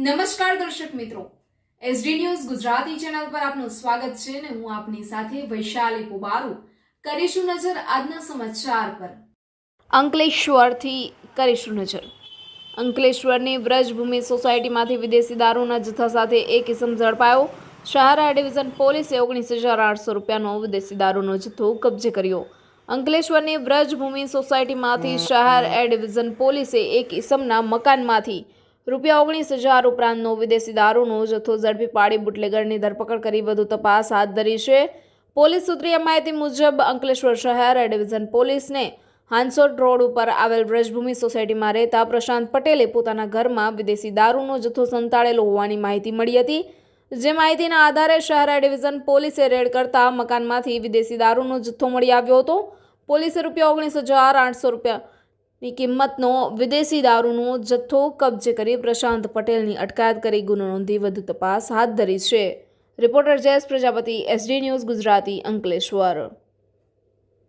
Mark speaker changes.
Speaker 1: નમસ્કાર દર્શક મિત્રો, એસડી ન્યૂઝ ગુજરાતી ચેનલ પર આપનું સ્વાગત છે અને હું આપની સાથે વૈશાલી પુબારુ. કરીશું નજર આજના સમાચાર પર. અંકલેશ્વરથી કરીશું નજર. અંકલેશ્વરની વ્રજભૂમિ સોસાયટીમાંથી વિદેશી દારૂના જથ્થા સાથે એક ઇસમ ઝડપાયો. શહેર એ ડિવિઝન પોલીસે 19,800 રૂપિયાનો વિદેશી દારૂનો જથ્થો કબજે કર્યો. અંકલેશ્વરની વ્રજભૂમિ સોસાયટીમાંથી શહેર એ ડિવિઝન પોલીસે એક ઇસમના મકાનમાંથી ₹19,000 ઉપરાંતનો વિદેશી દારૂનો જથ્થો ઝડપી પાડી બુટલેગરની ધરપકડ કરી વધુ તપાસ હાથ ધરી છે. પોલીસ સૂત્રીય માહિતી મુજબ અંકલેશ્વર શહેર ડિવિઝન પોલીસને હાંસોટ રોડ ઉપર આવેલ વ્રજભૂમિ સોસાયટીમાં રહેતા પ્રશાંત પટેલે પોતાના ઘરમાં વિદેશી દારૂનો જથ્થો સંતાડેલો હોવાની માહિતી મળી હતી. જે માહિતીના આધારે શહેર ડિવિઝન પોલીસે રેડ કરતા મકાનમાંથી વિદેશી દારૂનો જથ્થો મળી આવ્યો હતો. પોલીસે ₹19,800 ની કિંમતનો વિદેશી દારૂનો જથ્થો કબજે કરી પ્રશાંત પટેલની અટકાયત કરી ગુનો નોંધી વધુ તપાસ હાથ ધરી છે. Reporter Jayesh Prajapati, SD news Gujarati, Ankleshwar.